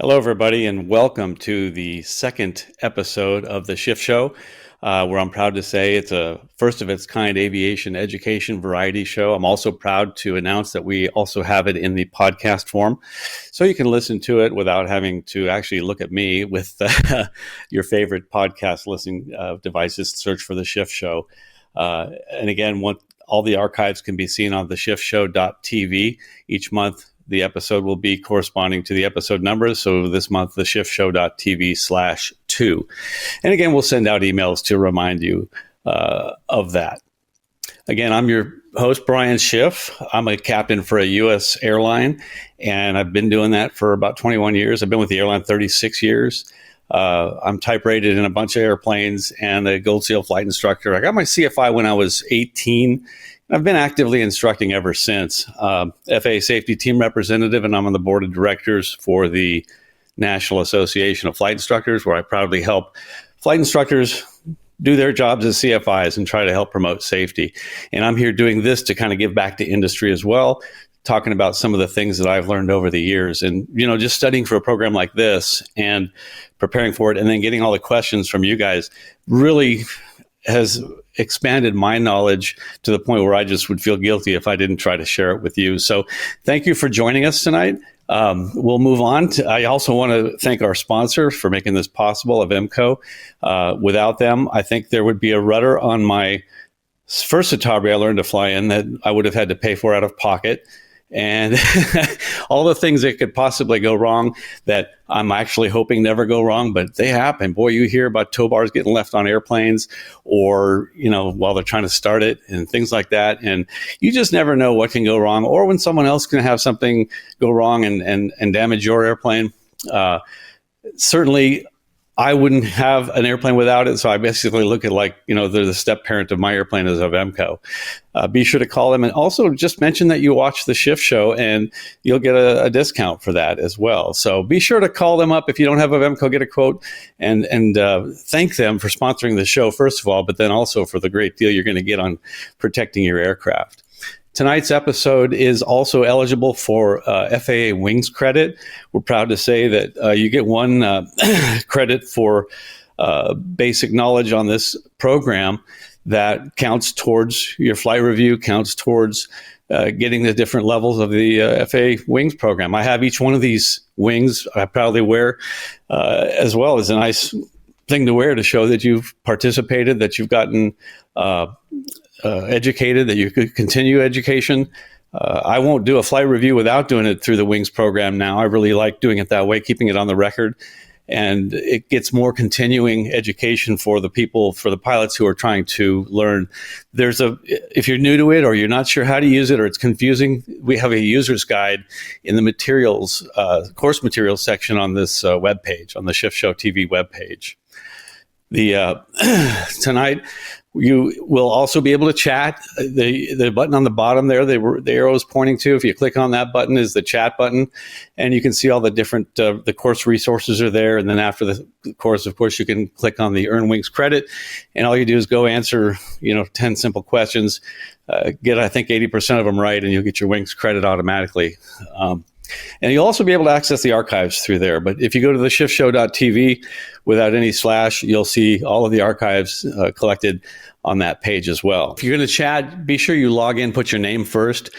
Hello, everybody, and welcome to the second episode of the SCHIFF Show, where I'm proud to say it's a first of its kind aviation education variety show. I'm also proud to announce that we also have it in the podcast form, so you can listen to it without having to actually look at me with your favorite podcast listening devices. Search for the SCHIFF Show. And again, all the archives can be seen on the schiffshow.tv. Each month, the episode will be corresponding to the episode numbers. So this month, the schiffshow.tv/2. And again, we'll send out emails to remind you of that. Again, I'm your host, Brian Schiff. I'm a captain for a U.S. airline, and I've been doing that for about 21 years. I've been with the airline 36 years. I'm type rated in a bunch of airplanes and a Gold Seal flight instructor. I got my CFI when I was 18. I've been actively instructing ever since. FAA Safety Team Representative, and I'm on the board of directors for the National Association of Flight Instructors, where I proudly help flight instructors do their jobs as CFIs and try to help promote safety. And I'm here doing this to kind of give back to industry as well, talking about some of the things that I've learned over the years. And, just studying for a program like this and preparing for it and then getting all the questions from you guys really has expanded my knowledge to the point where I just would feel guilty if I didn't try to share it with you. So thank you for joining us tonight. We'll move on. I also want to thank our sponsor for making this possible, Avemco. Without them, I think there would be a rudder on my first Citabria I learned to fly in that I would have had to pay for out of pocket. And all the things that could possibly go wrong that I'm actually hoping never go wrong, but they happen. Boy, you hear about tow bars getting left on airplanes or, while they're trying to start it and things like that. And you just never know what can go wrong or when someone else can have something go wrong and damage your airplane. Certainly, I wouldn't have an airplane without it, so I basically look at they're the step parent of my airplane as Avemco. Be sure to call them, and also just mention that you watch the SCHIFF Show, and you'll get a discount for that as well. So be sure to call them up if you don't have Avemco, get a quote, and thank them for sponsoring the show, first of all, but then also for the great deal you're going to get on protecting your aircraft. Tonight's episode is also eligible for FAA Wings credit. We're proud to say that you get one credit for basic knowledge on this program that counts towards your flight review, counts towards getting the different levels of the FAA Wings program. I have each one of these wings I proudly wear as well as a nice thing to wear to show that you've participated, that you've gotten educated, that you could continue education. I won't do a flight review without doing it through the Wings program now. I really like doing it that way, keeping it on the record. And it gets more continuing education for the pilots who are trying to learn. If you're new to it or you're not sure how to use it or it's confusing, we have a user's guide in the materials, course materials section on this webpage, on the SCHIFF Show TV webpage. Tonight, you will also be able to chat. The button on the bottom there, the arrow is pointing to. If you click on that button, is the chat button, and you can see all the different the course resources are there. And then after the course, of course, you can click on the Earn Wings credit, and all you do is go answer 10 simple questions. Get I think 80% of them right, and you'll get your Wings credit automatically. And you'll also be able to access the archives through there. But if you go to the schiffshow.tv without any slash, you'll see all of the archives collected on that page as well. If you're going to chat, be sure you log in, put your name first.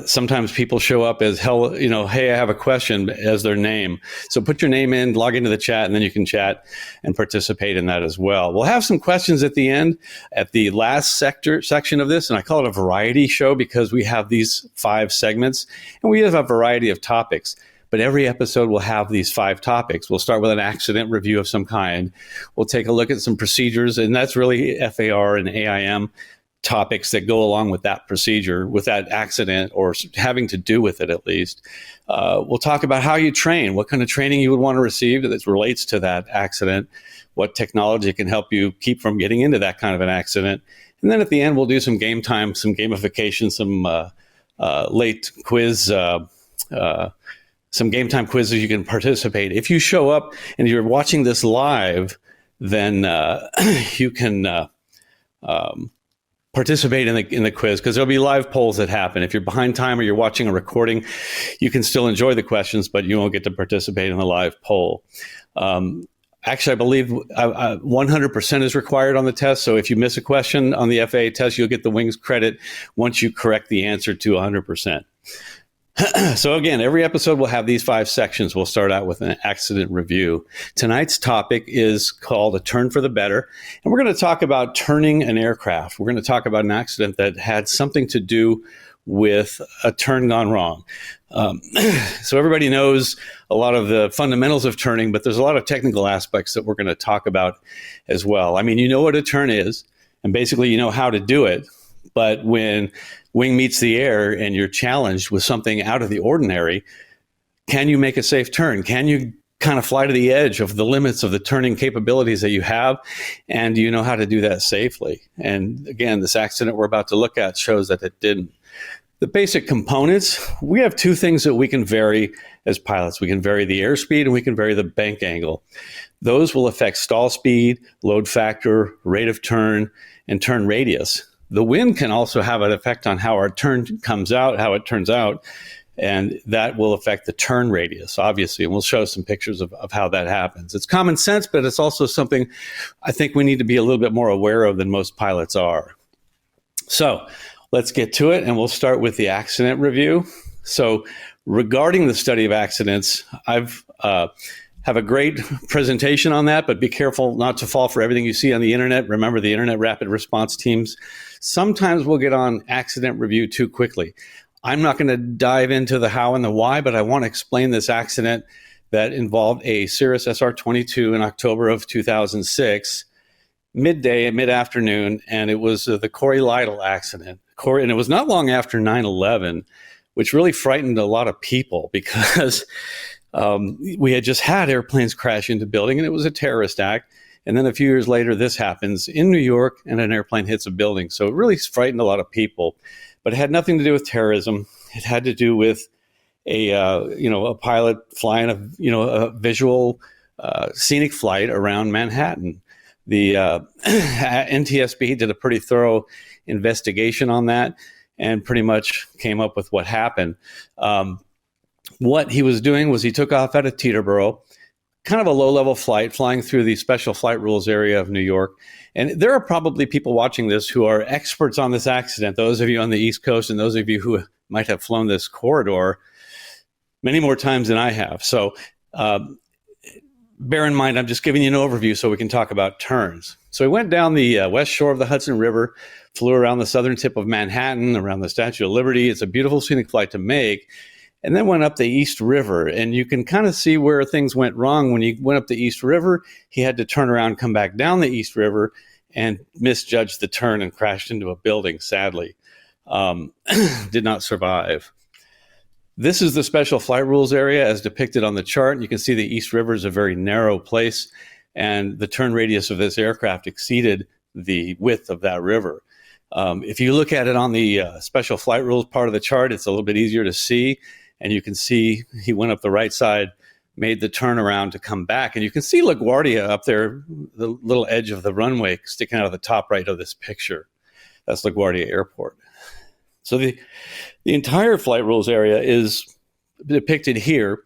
Sometimes people show up as hey, I have a question as their name. So put your name in, log into the chat, and then you can chat and participate in that as well. We'll have some questions at the end, at the last section of this, and I call it a variety show because we have these 5 segments, and we have a variety of topics. But every episode will have these 5 topics. We'll start with an accident review of some kind. We'll take a look at some procedures, and that's really FAR and AIM topics that go along with that procedure, with that accident, or having to do with it at least. We'll talk about how you train, what kind of training you would want to receive that relates to that accident, what technology can help you keep from getting into that kind of an accident. And then at the end, we'll do some game time, some gamification, some late quiz, some game time quizzes you can participate. If you show up and you're watching this live, then you can participate in the quiz, because there'll be live polls that happen. If you're behind time or you're watching a recording, you can still enjoy the questions, but you won't get to participate in the live poll. Actually, I believe 100% is required on the test. So if you miss a question on the FAA test, you'll get the wings credit once you correct the answer to 100%. So again, every episode will have these 5 sections. We'll start out with an accident review. Tonight's topic is called A Turn for the Better. And we're going to talk about turning an aircraft. We're going to talk about an accident that had something to do with a turn gone wrong. So everybody knows a lot of the fundamentals of turning, but there's a lot of technical aspects that we're going to talk about as well. I mean, you know what a turn is, and basically you know how to do it. But when wing meets the air and you're challenged with something out of the ordinary, can you make a safe turn? Can you kind of fly to the edge of the limits of the turning capabilities that you have? And do you know how to do that safely? And again, this accident we're about to look at shows that it didn't. The basic components, we have 2 things that we can vary as pilots. We can vary the airspeed and we can vary the bank angle. Those will affect stall speed, load factor, rate of turn, and turn radius. The wind can also have an effect on how our turn comes out, how it turns out, and that will affect the turn radius, obviously, and we'll show some pictures of how that happens. It's common sense, but it's also something I think we need to be a little bit more aware of than most pilots are. So let's get to it, and we'll start with the accident review. So regarding the study of accidents, I've have a great presentation on that, but be careful not to fall for everything you see on the internet. Remember, the internet rapid response teams sometimes will get on accident review too quickly. I'm not going to dive into the how and the why, but I want to explain this accident that involved a Cirrus SR-22 in October of 2006, midday and mid-afternoon, and it was the Corey Lytle accident. And it was not long after 9/11, which really frightened a lot of people because we had just had airplanes crash into building, and it was a terrorist act. And then a few years later, this happens in New York, and an airplane hits a building. So it really frightened a lot of people, but it had nothing to do with terrorism. It had to do with a pilot flying a visual scenic flight around Manhattan. The NTSB did a pretty thorough investigation on that and pretty much came up with what happened. What he was doing was he took off out of Teterboro, kind of a low-level flight, flying through the special flight rules area of New York. And there are probably people watching this who are experts on this accident, those of you on the East Coast and those of you who might have flown this corridor many more times than I have. So bear in mind, I'm just giving you an overview so we can talk about turns. So he went down the west shore of the Hudson River, flew around the southern tip of Manhattan, around the Statue of Liberty. It's a beautiful scenic flight to make. And then went up the East River. And you can kind of see where things went wrong. When he went up the East River, he had to turn around, come back down the East River, and misjudged the turn and crashed into a building, sadly. Did not survive. This is the special flight rules area as depicted on the chart. You can see the East River is a very narrow place, and the turn radius of this aircraft exceeded the width of that river. If you look at it on the special flight rules part of the chart, it's a little bit easier to see. And you can see he went up the right side, made the turnaround to come back. And you can see LaGuardia up there, the little edge of the runway sticking out of the top right of this picture. That's LaGuardia Airport. So the entire flight rules area is depicted here.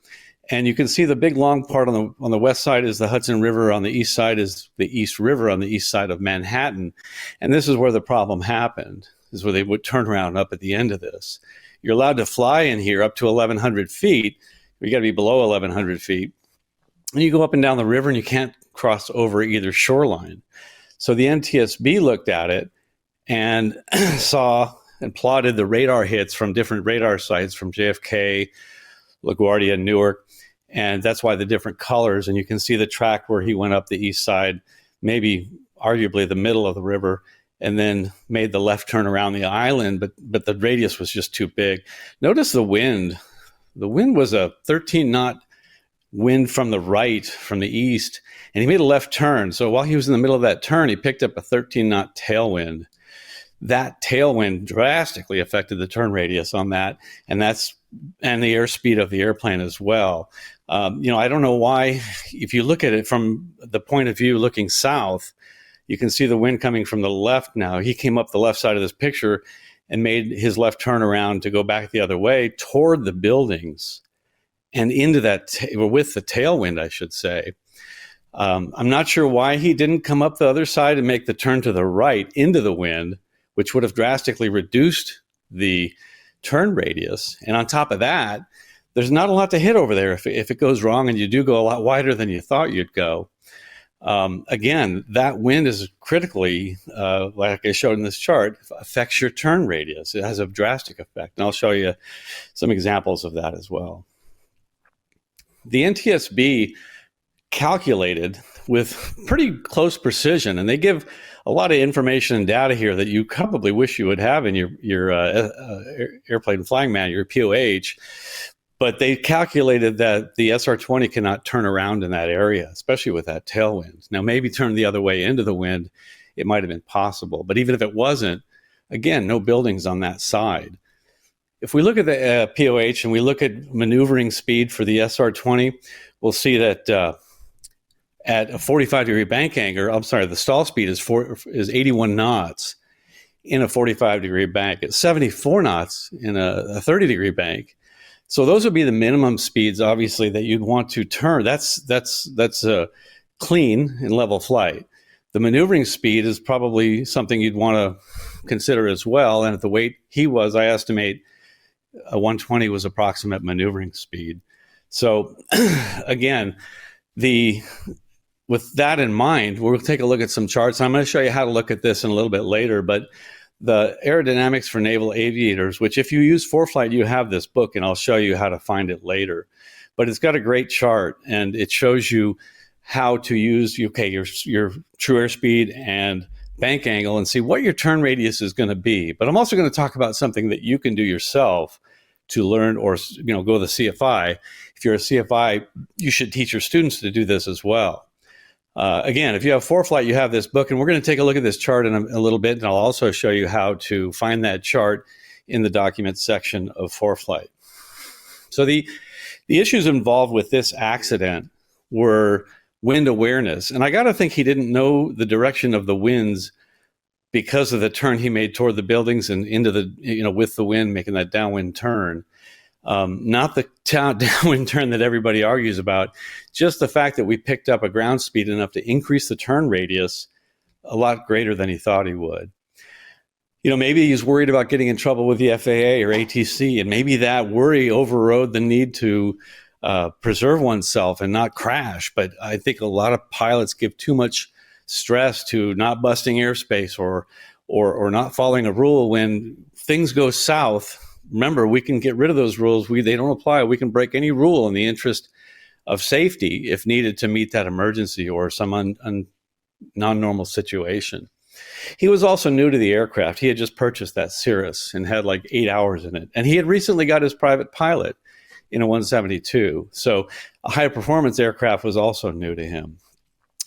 And you can see the big long part on the west side is the Hudson River. On the east side is the East River on the east side of Manhattan. And this is where the problem happened, is where they would turn around up at the end of this. You're allowed to fly in here up to 1,100 feet. You got to be below 1,100 feet. And you go up and down the river and you can't cross over either shoreline. So the NTSB looked at it and saw and plotted the radar hits from different radar sites from JFK, LaGuardia, Newark. And that's why the different colors. And you can see the track where he went up the east side, maybe arguably the middle of the river, and then made the left turn around the island, but the radius was just too big. Notice the wind. The wind was a 13-knot wind from the right, from the east, and he made a left turn. So while he was in the middle of that turn, he picked up a 13-knot tailwind. That tailwind drastically affected the turn radius on that, and the airspeed of the airplane as well. I don't know why, if you look at it from the point of view looking south, You can see the wind coming from the left now. He came up the left side of this picture and made his left turn around to go back the other way toward the buildings and into that, with the tailwind, I should say. I'm not sure why he didn't come up the other side and make the turn to the right into the wind, which would have drastically reduced the turn radius. And on top of that, there's not a lot to hit over there if it goes wrong and you do go a lot wider than you thought you'd go. Again, that wind is critically, like I showed in this chart, affects your turn radius. It has a drastic effect. And I'll show you some examples of that as well. The NTSB calculated with pretty close precision, and they give a lot of information and data here that you probably wish you would have in your airplane flying manual, your POH. But they calculated that the SR-20 cannot turn around in that area, especially with that tailwind. Now, maybe turn the other way into the wind, it might have been possible. But even if it wasn't, again, no buildings on that side. If we look at the POH and we look at maneuvering speed for the SR-20, we'll see that at a 45-degree bank angle, the stall speed is 81 knots in a 45-degree bank. It's 74 knots in a 30-degree bank. So those would be the minimum speeds, obviously, that you'd want to turn. That's clean and level flight. The maneuvering speed is probably something you'd want to consider as well. And at the weight he was, I estimate a 120 was approximate maneuvering speed. So again, with that in mind, we'll take a look at some charts. I'm going to show you how to look at this in a little bit later, but the aerodynamics for naval aviators, which if you use ForeFlight, you have this book, and I'll show you how to find it later. But it's got a great chart, and it shows you how to use your true airspeed and bank angle and see what your turn radius is going to be. But I'm also going to talk about something that you can do yourself to learn, or go to the CFI. If you're a CFI, you should teach your students to do this as well. Again, if you have ForeFlight, you have this book, and we're going to take a look at this chart in a little bit, and I'll also show you how to find that chart in the documents section of ForeFlight. So the issues involved with this accident were wind awareness, and I got to think he didn't know the direction of the winds because of the turn he made toward the buildings and into the, with the wind, making that downwind turn. Not the downwind turn that everybody argues about, just the fact that we picked up a ground speed enough to increase the turn radius a lot greater than he thought he would. Maybe he's worried about getting in trouble with the FAA or ATC, and maybe that worry overrode the need to preserve oneself and not crash. But I think a lot of pilots give too much stress to not busting airspace or not following a rule when things go south. Remember, we can get rid of those rules. They don't apply. We can break any rule in the interest of safety if needed to meet that emergency or some non-normal situation. He was also new to the aircraft. He had just purchased that Cirrus and had like 8 hours in it. And he had recently got his private pilot in a 172. So a high performance aircraft was also new to him.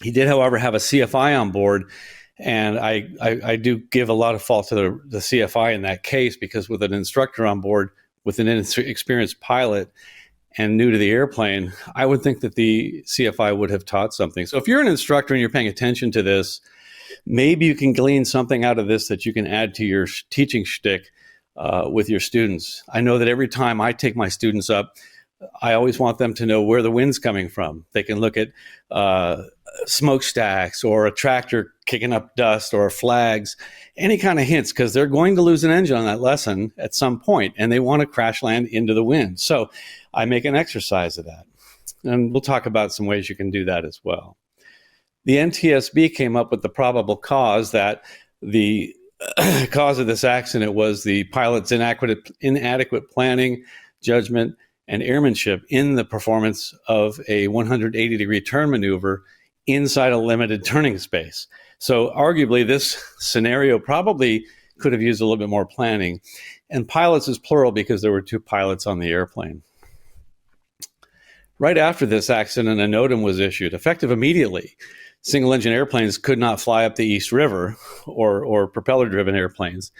He did, however, have a CFI on board. And I do give a lot of fault to the CFI in that case, because with an instructor on board, with an inexperienced pilot and new to the airplane, I would think that the CFI would have taught something. So if you're an instructor and you're paying attention to this, maybe you can glean something out of this that you can add to your teaching shtick with your students. I know that every time I take my students up, I always want them to know where the wind's coming from. They can look at smokestacks or a tractor kicking up dust or flags, any kind of hints, because they're going to lose an engine on that lesson at some point, and they want to crash land into the wind. So I make an exercise of that. And we'll talk about some ways you can do that as well. The NTSB came up with the probable cause that the cause of this accident was the pilot's inadequate planning, judgment, and airmanship in the performance of a 180-degree turn maneuver inside a limited turning space. So arguably, this scenario probably could have used a little bit more planning. And pilots is plural because there were 2 pilots on the airplane. Right after this accident, a NOTAM was issued, effective immediately. Single-engine airplanes could not fly up the East River, or propeller-driven airplanes,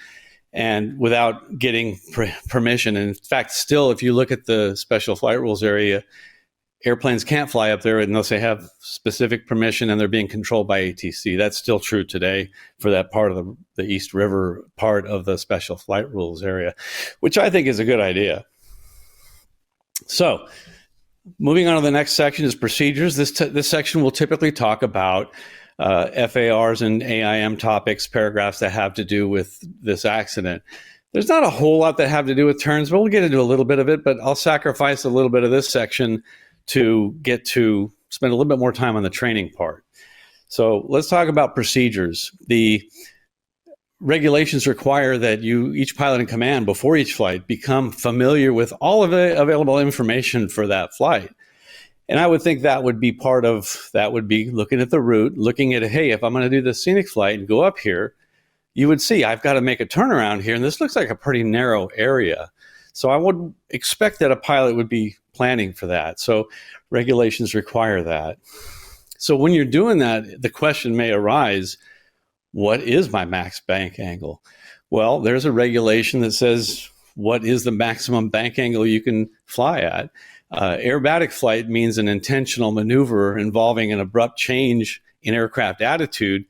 and without getting permission. And in fact, still, if you look at the special flight rules area, airplanes can't fly up there unless they have specific permission and they're being controlled by ATC. That's still true today for that part of the East River part of the special flight rules area, which I think is a good idea. So moving on to the next section is procedures. This section will typically talk about FARs and AIM topics, paragraphs that have to do with this accident. There's not a whole lot that have to do with turns, but we'll get into a little bit of it, but I'll sacrifice a little bit of this section to get to spend a little bit more time on the training part. So let's talk about procedures. The regulations require that each pilot in command, before each flight, become familiar with all of the available information for that flight. And I would think that would be looking at the route, looking at, hey, if I'm going to do the scenic flight and go up here, you would see I've got to make a turnaround here, and this looks like a pretty narrow area. So I would expect that a pilot would be planning for that. So regulations require that. So when you're doing that, the question may arise, what is my max bank angle? Well, there's a regulation that says what is the maximum bank angle you can fly at. Aerobatic flight means an intentional maneuver involving an abrupt change in aircraft attitude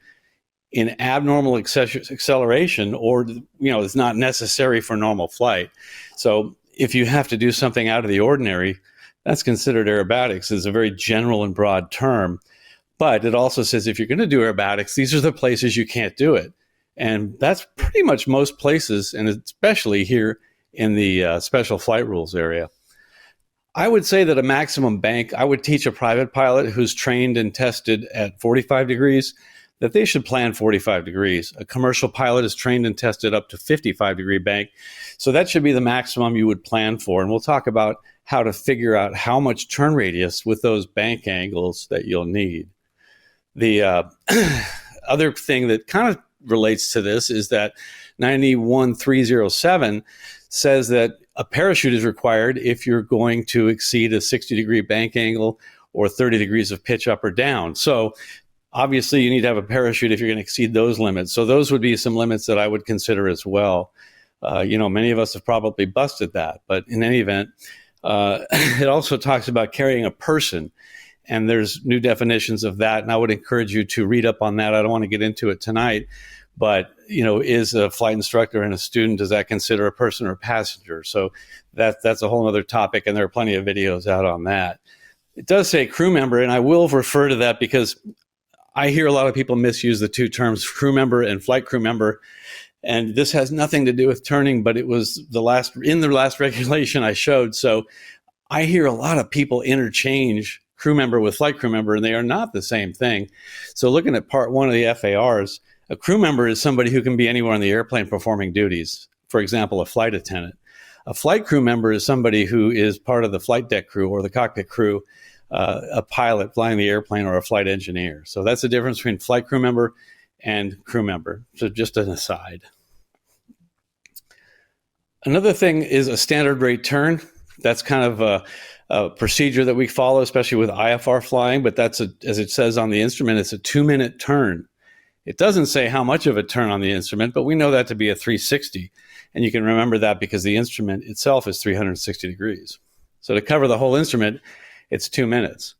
in abnormal acceleration, or is not necessary for normal flight. So if you have to do something out of the ordinary, that's considered aerobatics. It's a very general and broad term. But it also says if you're going to do aerobatics, these are the places you can't do it. And that's pretty much most places, and especially here in the special flight rules area. I would say that a maximum bank, I would teach a private pilot who's trained and tested at 45 degrees that they should plan 45 degrees. A commercial pilot is trained and tested up to 55-degree bank. So that should be the maximum you would plan for. And we'll talk about how to figure out how much turn radius with those bank angles that you'll need. The other thing that kind of relates to this is that 91307 says that a parachute is required if you're going to exceed a 60-degree bank angle or 30 degrees of pitch up or down. So obviously, you need to have a parachute if you're going to exceed those limits. So those would be some limits that I would consider as well. Many of us have probably busted that. But in any event, it also talks about carrying a person. And there's new definitions of that. And I would encourage you to read up on that. I don't want to get into it tonight. But, is a flight instructor and a student, does that consider a person or a passenger? So that's a whole other topic. And there are plenty of videos out on that. It does say crew member. And I will refer to that because I hear a lot of people misuse the two terms, crew member and flight crew member. And this has nothing to do with turning, but it was in the last regulation I showed. So I hear a lot of people interchange crew member with flight crew member, and they are not the same thing. So looking at part one of the FARs, a crew member is somebody who can be anywhere on the airplane performing duties. For example, a flight attendant. A flight crew member is somebody who is part of the flight deck crew or the cockpit crew, a pilot flying the airplane, or a flight engineer. So that's the difference between flight crew member and crew member. So just an aside. Another thing is a standard rate turn. That's kind of a procedure that we follow, especially with IFR flying, but as it says on the instrument, it's a 2-minute turn. It doesn't say how much of a turn on the instrument, but we know that to be a 360. And you can remember that because the instrument itself is 360 degrees. So to cover the whole instrument, it's 2 minutes.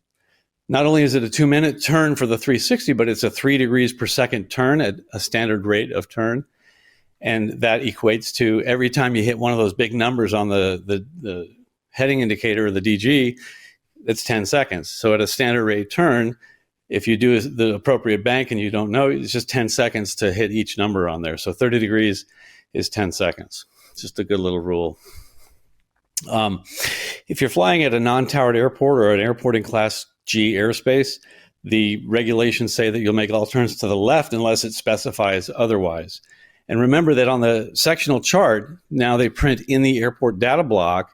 Not only is it a 2-minute turn for the 360, but it's a 3 degrees per second turn at a standard rate of turn. And that equates to every time you hit one of those big numbers on the heading indicator or the DG, it's 10 seconds. So at a standard rate turn, if you do the appropriate bank and you don't know, it's just 10 seconds to hit each number on there. So 30 degrees is 10 seconds. It's just a good little rule. If you're flying at a non-towered airport or an airport in Class G airspace, the regulations say that you'll make all turns to the left unless it specifies otherwise. And remember that on the sectional chart, now they print in the airport data block,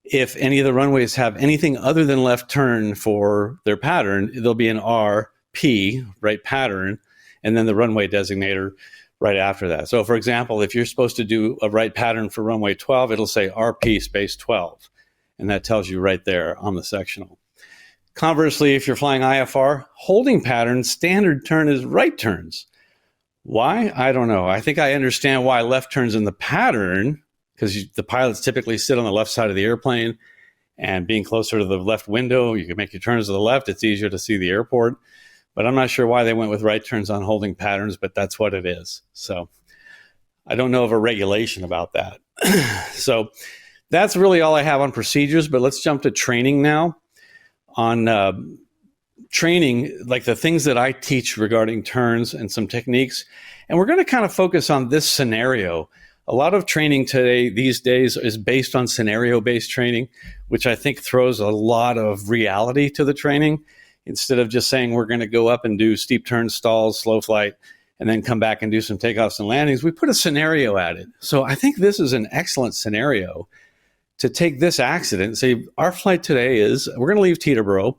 if any of the runways have anything other than left turn for their pattern, there'll be an RP, right pattern, and then the runway designator right after that. So for example, if you're supposed to do a right pattern for runway 12, it'll say RP space 12. And that tells you right there on the sectional. Conversely, if you're flying IFR, holding pattern, standard turn is right turns. Why? I don't know. I think I understand why left turns in the pattern, because the pilots typically sit on the left side of the airplane, And being closer to the left window, you can make your turns to the left. It's easier to see the airport. But I'm not sure why they went with right turns on holding patterns, but that's what it is. So I don't know of a regulation about that. So that's really all I have on procedures, but let's jump to training now. On training, like the things that I teach regarding turns and some techniques. And we're going to kind of focus on this scenario. A lot of training today, these days, is based on scenario-based training, which I think throws a lot of reality to the training. Instead of just saying we're going to go up and do steep turns, stalls, slow flight, and then come back and do some takeoffs and landings, we put a scenario at it. So I think this is an excellent scenario to take this accident and say, our flight today is, we're going to leave Teterboro,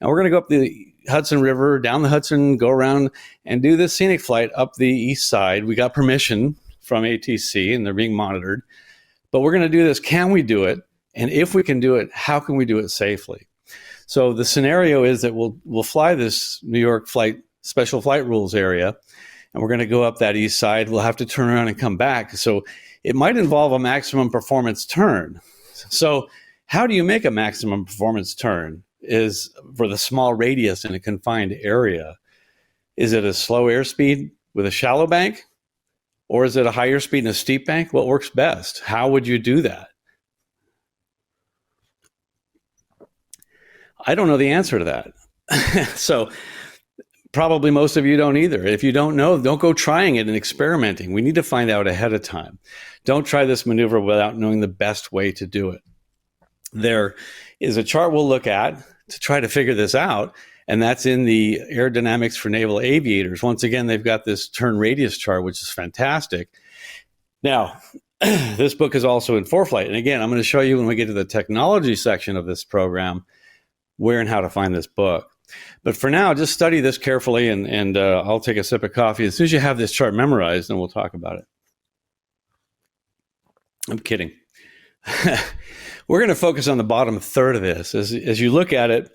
and we're going to go up the Hudson River, down the Hudson, go around and do this scenic flight up the east side. We got permission from ATC, and they're being monitored. But we're going to do this. Can we do it? And if we can do it, how can we do it safely? So the scenario is that we'll fly this New York flight, special flight rules area, and we're going to go up that east side. We'll have to turn around and come back. So it might involve a maximum performance turn. So how do you make a maximum performance turn? Is for the small radius in a confined area. Is it a slow airspeed with a shallow bank? Or is it a higher speed and a steep bank? What works best? How would you do that? I don't know the answer to that. So probably most of you don't either. If you don't know, don't go trying it and experimenting. We need to find out ahead of time. Don't try this maneuver without knowing the best way to do it. There is a chart we'll look at to try to figure this out, and that's in the Aerodynamics for Naval Aviators. Once again, they've got this turn radius chart, which is fantastic. Now, this book is also in ForeFlight, and again, I'm going to show you when we get to the technology section of this program where and how to find this book. But for now, just study this carefully, and I'll take a sip of coffee as soon as you have this chart memorized, and we'll talk about it. I'm kidding. We're going to focus on the bottom third of this. As you look at it,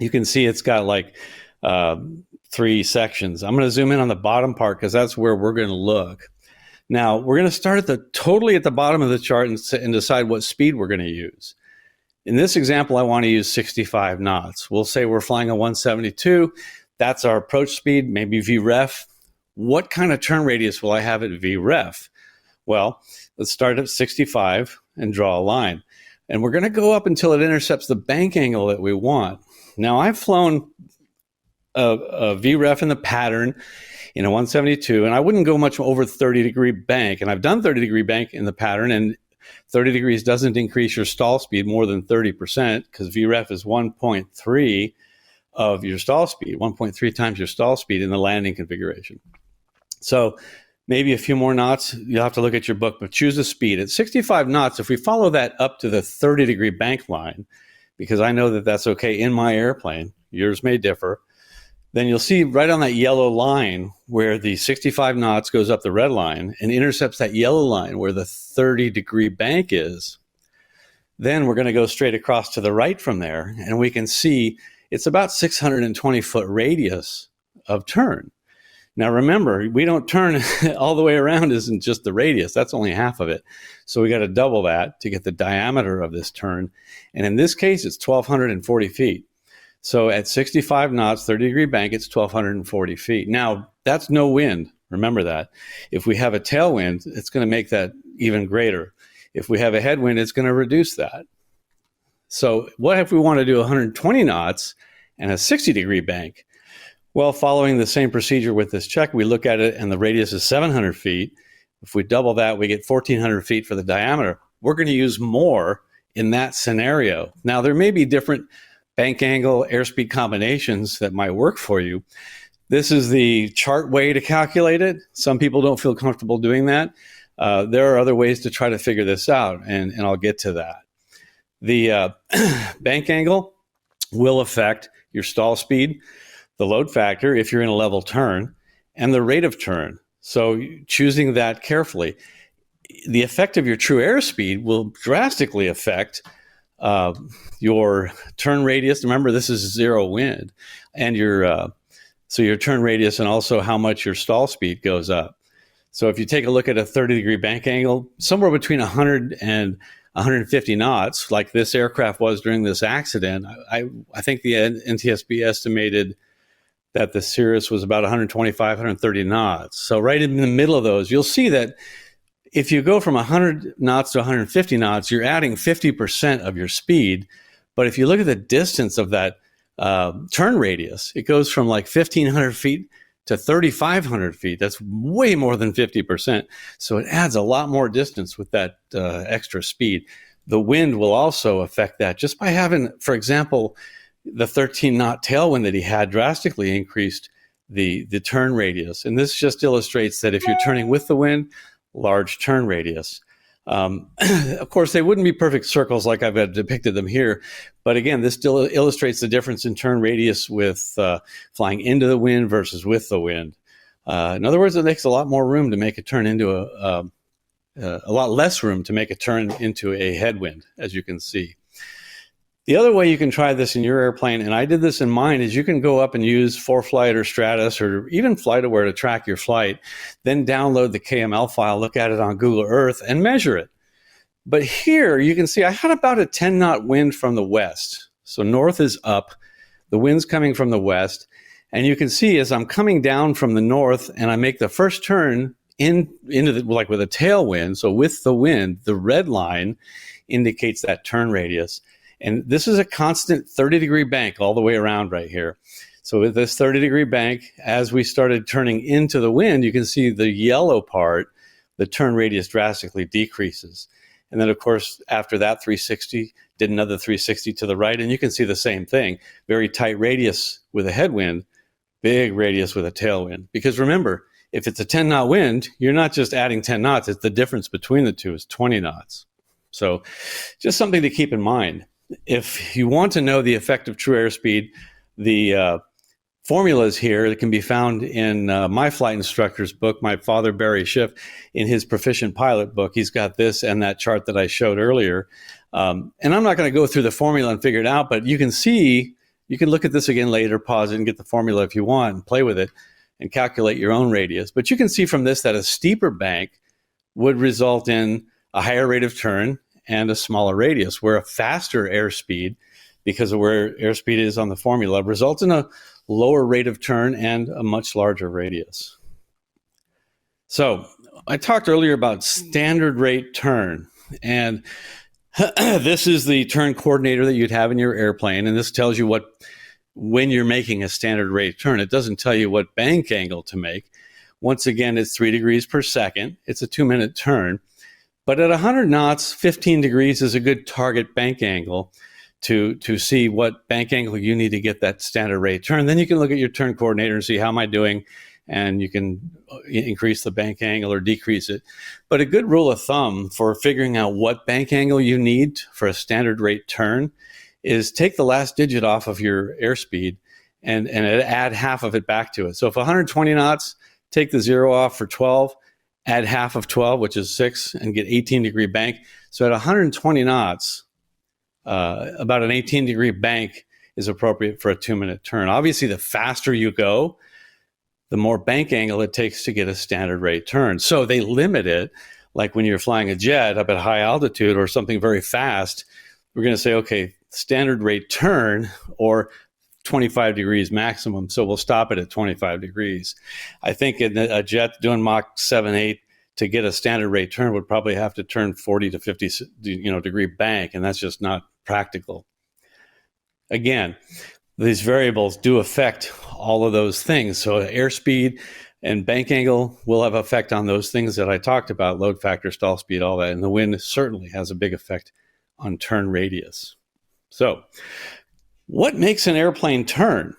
you can see it's got like 3 sections. I'm going to zoom in on the bottom part because that's where we're going to look. Now, we're going to start totally at the bottom of the chart and decide what speed we're going to use. In this example, I want to use 65 knots. We'll say we're flying a 172. That's our approach speed, maybe VREF. What kind of turn radius will I have at VREF? Well, let's start at 65 and draw a line. And we're going to go up until it intercepts the bank angle that we want. Now, I've flown a VREF in the pattern in a 172, and I wouldn't go much over 30-degree bank. And I've done 30-degree bank in the pattern, and 30 degrees doesn't increase your stall speed more than 30% because VREF is 1.3 of your stall speed, 1.3 times your stall speed in the landing configuration. So maybe a few more knots. You'll have to look at your book, but choose a speed. At 65 knots, if we follow that up to the 30-degree bank line, because I know that that's okay in my airplane, yours may differ, then you'll see right on that yellow line where the 65 knots goes up the red line and intercepts that yellow line where the 30-degree bank is. Then we're going to go straight across to the right from there, and we can see it's about 620-foot radius of turn. Now, remember, we don't turn all the way around isn't just the radius. That's only half of it. So we got to double that to get the diameter of this turn. And in this case, it's 1,240 feet. So at 65 knots, 30-degree bank, it's 1,240 feet. Now, that's no wind. Remember that. If we have a tailwind, it's going to make that even greater. If we have a headwind, it's going to reduce that. So what if we want to do 120 knots and a 60-degree bank? Well, following the same procedure with this check, we look at it and the radius is 700 feet. If we double that, we get 1,400 feet for the diameter. We're going to use more in that scenario. Now, there may be different bank angle, airspeed combinations that might work for you. This is the chart way to calculate it. Some people don't feel comfortable doing that. There are other ways to try to figure this out, and I'll get to that. The bank angle will affect your stall speed, the load factor if you're in a level turn, and the rate of turn. So choosing that carefully. The effect of your true airspeed will drastically affect your turn radius. Remember, this is zero wind, and your turn radius, and also how much your stall speed goes up. So if you take a look at a 30-degree bank angle, somewhere between 100 and 150 knots, like this aircraft was during this accident, I think the NTSB estimated that the Cirrus was about 125, 130 knots. So right in the middle of those, you'll see that if you go from 100 knots to 150 knots, you're adding 50% of your speed. But if you look at the distance of that turn radius, it goes from like 1,500 feet to 3,500 feet. That's way more than 50%. So it adds a lot more distance with that extra speed. The wind will also affect that just by having, for example, the 13-knot tailwind that he had drastically increased the turn radius. And this just illustrates that if you're turning with the wind, large turn radius. Of course, they wouldn't be perfect circles like I've depicted them here. But again, this still illustrates the difference in turn radius with flying into the wind versus with the wind. In other words, it makes a lot more room to make a turn into a lot less room to make a turn into a headwind, as you can see. The other way you can try this in your airplane, and I did this in mine, is you can go up and use ForeFlight or Stratus or even FlightAware to track your flight, then download the KML file, look at it on Google Earth, and measure it. But here you can see I had about a 10-knot wind from the west. So north is up, the wind's coming from the west, and you can see as I'm coming down from the north and I make the first turn into the, like with a tailwind, so with the wind, the red line indicates that turn radius. And this is a constant 30-degree bank all the way around right here. So with this 30-degree bank, as we started turning into the wind, you can see the yellow part, the turn radius drastically decreases. And then, of course, after that 360, did another 360 to the right, and you can see the same thing. Very tight radius with a headwind, big radius with a tailwind. Because remember, if it's a 10-knot wind, you're not just adding 10 knots. It's the difference between the two is 20 knots. So just something to keep in mind. If you want to know the effect of true airspeed, the formulas here that can be found in my flight instructor's book, my father, Barry Schiff, in his Proficient Pilot book. He's got this and that chart that I showed earlier. And I'm not going to go through the formula and figure it out, but you can see, you can look at this again later, pause it and get the formula if you want and play with it and calculate your own radius. But you can see from this that a steeper bank would result in a higher rate of turn and a smaller radius, where a faster airspeed, because of where airspeed is on the formula, results in a lower rate of turn and a much larger radius. So I talked earlier about standard rate turn, and this is the turn coordinator that you'd have in your airplane, and this tells you when you're making a standard rate turn. It doesn't tell you what bank angle to make. Once again, it's 3 degrees per second. It's a 2-minute turn. But at 100 knots, 15 degrees is a good target bank angle to see what bank angle you need to get that standard rate turn. Then you can look at your turn coordinator and see how am I doing, and you can increase the bank angle or decrease it. But a good rule of thumb for figuring out what bank angle you need for a standard rate turn is take the last digit off of your airspeed and add half of it back to it. So if 120 knots, take the 0 off for 12, add half of 12, which is 6, and get 18-degree bank. So at 120 knots, about an 18-degree bank is appropriate for a 2-minute turn. Obviously, the faster you go, the more bank angle it takes to get a standard rate turn. So they limit it, like when you're flying a jet up at high altitude or something very fast, we're going to say, okay, standard rate turn or 25 degrees maximum. So we'll stop it at 25 degrees. I think in a jet doing Mach 7-8 to get a standard rate turn would probably have to turn 40 to 50 degree bank, and that's just not practical. Again, these variables do affect all of those things. So airspeed and bank angle will have effect on those things that I talked about, load factor, stall speed, all that. And the wind certainly has a big effect on turn radius. So what makes an airplane turn?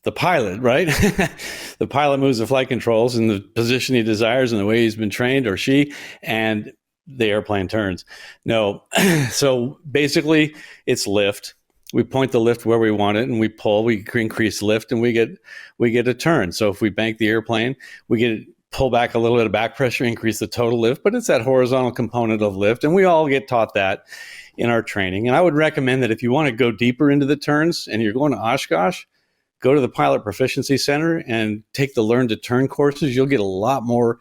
The pilot, right? The pilot moves the flight controls in the position he desires and the way he's been trained, or she, and the airplane turns. No. So basically it's lift. We point the lift where we want it and we pull, we increase lift, and we get a turn. So if we bank the airplane, we pull back a little bit of back pressure, increase the total lift, but it's that horizontal component of lift. And we all get taught that in our training. And I would recommend that if you want to go deeper into the turns and you're going to Oshkosh, go to the Pilot Proficiency Center and take the Learn to Turn courses. You'll get a lot more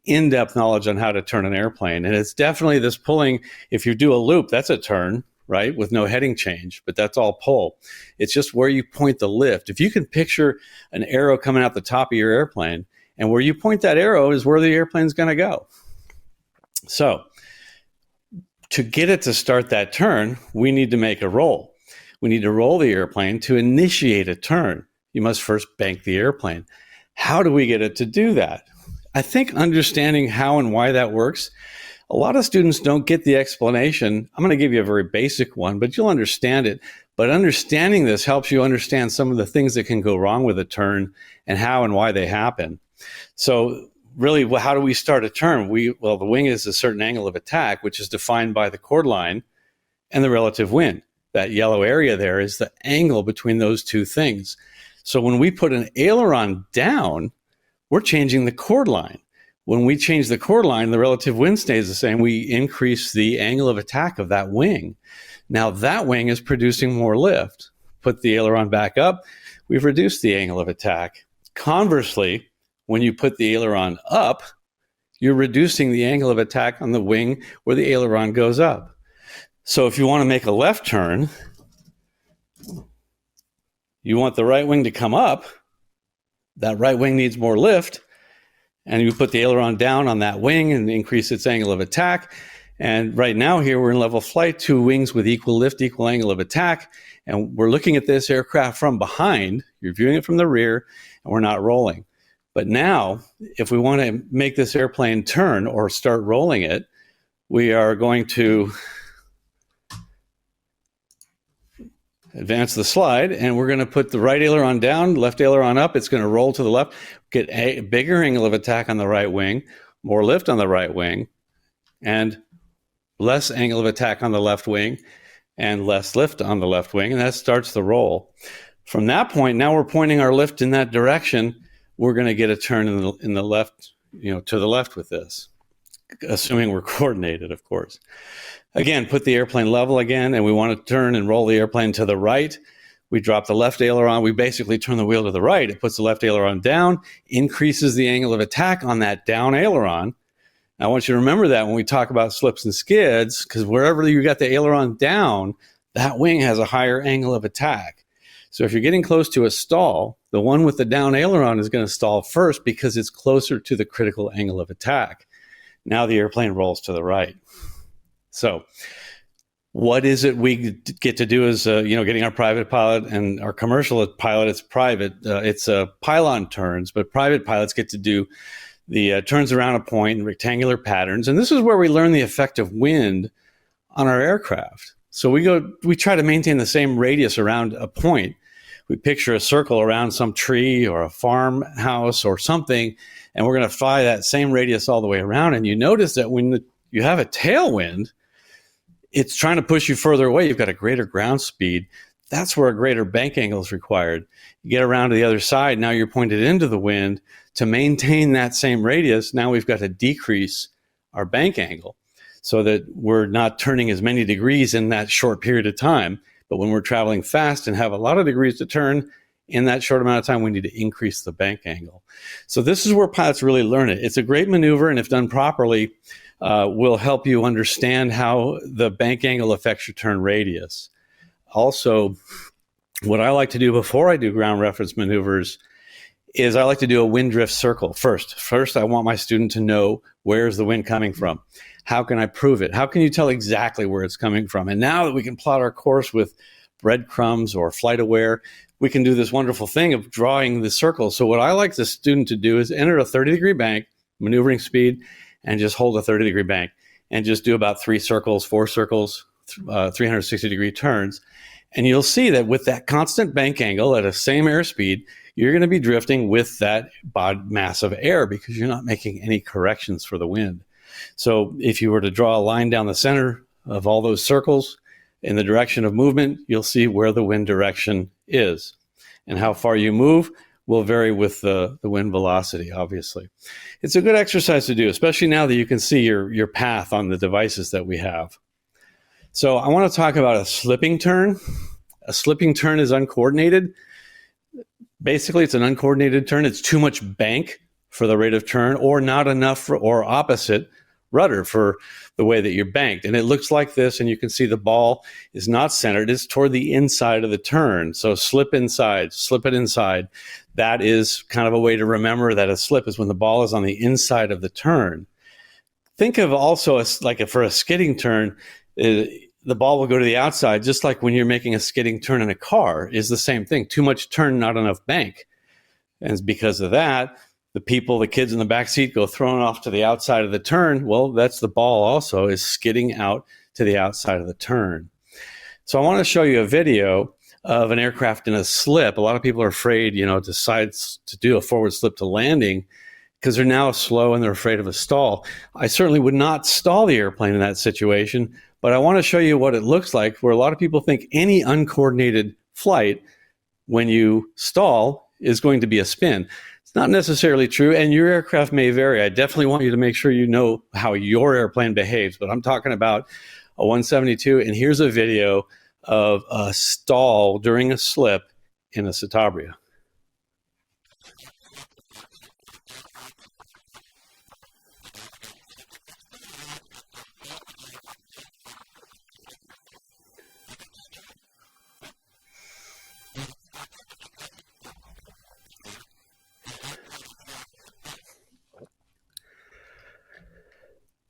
in-depth knowledge on how to turn an airplane. And it's definitely this pulling. If you do a loop, that's a turn, right, with no heading change, but that's all pull. It's just where you point the lift. If you can picture an arrow coming out the top of your airplane, and where you point that arrow is where the airplane's going to go. So to get it to start that turn, we need to make a roll. We need to roll the airplane to initiate a turn. You must first bank the airplane. How do we get it to do that? I think understanding how and why that works, a lot of students don't get the explanation. I'm going to give you a very basic one, but you'll understand it. But understanding this helps you understand some of the things that can go wrong with a turn and how and why they happen. So really, how do we start a turn? The wing is a certain angle of attack, which is defined by the chord line and the relative wind. That yellow area there is the angle between those two things. So when we put an aileron down, we're changing the chord line. When we change the chord line, the relative wind stays the same. We increase the angle of attack of that wing. Now that wing is producing more lift. Put the aileron back up, we've reduced the angle of attack. Conversely, when you put the aileron up, you're reducing the angle of attack on the wing where the aileron goes up. So if you want to make a left turn, you want the right wing to come up. That right wing needs more lift, and you put the aileron down on that wing and increase its angle of attack. And right now here we're in level flight, two wings with equal lift, equal angle of attack. And we're looking at this aircraft from behind. You're viewing it from the rear, and we're not rolling. But now, if we want to make this airplane turn or start rolling it, we are going to advance the slide, and we're going to put the right aileron down, left aileron up. It's going to roll to the left, get a bigger angle of attack on the right wing, more lift on the right wing, and less angle of attack on the left wing, and less lift on the left wing, and that starts the roll. From that point, now we're pointing our lift in that direction. We're going to get a turn in the left, to the left with this, assuming we're coordinated, of course. Again, put the airplane level again, and we want to turn and roll the airplane to the right. We drop the left aileron. We basically turn the wheel to the right. It puts the left aileron down, increases the angle of attack on that down aileron. I want you to remember that when we talk about slips and skids, because wherever you got the aileron down, that wing has a higher angle of attack. So if you're getting close to a stall, the one with the down aileron is going to stall first because it's closer to the critical angle of attack. Now the airplane rolls to the right. So what is it we get to do as, getting our private pilot and our commercial pilot, it's private. It's pylon turns, but private pilots get to do the turns around a point in rectangular patterns. And this is where we learn the effect of wind on our aircraft. So we try to maintain the same radius around a point. We picture a circle around some tree or a farmhouse or something, and we're going to fly that same radius all the way around. And you notice that when you have a tailwind, it's trying to push you further away. You've got a greater ground speed. That's where a greater bank angle is required. You get around to the other side. Now you're pointed into the wind. To maintain that same radius, now we've got to decrease our bank angle so that we're not turning as many degrees in that short period of time. But when we're traveling fast and have a lot of degrees to turn in that short amount of time, we need to increase the bank angle. So this is where pilots really learn it. It's a great maneuver, and if done properly, will help you understand how the bank angle affects your turn radius. Also, what I like to do before I do ground reference maneuvers is I like to do a wind drift circle first. First, I want my student to know where's the wind coming from. How can I prove it? How can you tell exactly where it's coming from? And now that we can plot our course with breadcrumbs or flight aware, we can do this wonderful thing of drawing the circle. So what I like the student to do is enter a 30-degree bank, maneuvering speed, and just hold a 30-degree bank and just do about 4 circles, 360-degree turns. And you'll see that with that constant bank angle at a same airspeed, you're going to be drifting with that mass of air because you're not making any corrections for the wind. So if you were to draw a line down the center of all those circles in the direction of movement, you'll see where the wind direction is. And how far you move will vary with the wind velocity, obviously. It's a good exercise to do, especially now that you can see your path on the devices that we have. So I want to talk about a slipping turn. A slipping turn is uncoordinated. Basically, it's an uncoordinated turn. It's too much bank for the rate of turn, or not enough or opposite rudder for the way that you're banked. And it looks like this, and you can see the ball is not centered. It's toward the inside of the turn. So slip inside, slip it inside. That is kind of a way to remember that a slip is when the ball is on the inside of the turn. Think of also for a skidding turn, the ball will go to the outside, just like when you're making a skidding turn in a car, is the same thing. Too much turn, not enough bank. And because of that, the kids in the back seat go throwing off to the outside of the turn. Well, that's the ball also is skidding out to the outside of the turn. So I want to show you a video of an aircraft in a slip. A lot of people are afraid, to do a forward slip to landing because they're now slow and they're afraid of a stall. I certainly would not stall the airplane in that situation, but I want to show you what it looks like, where a lot of people think any uncoordinated flight, when you stall, is going to be a spin. It's not necessarily true, and your aircraft may vary. I definitely want you to make sure you know how your airplane behaves, but I'm talking about a 172, and here's a video of a stall during a slip in a Citabria.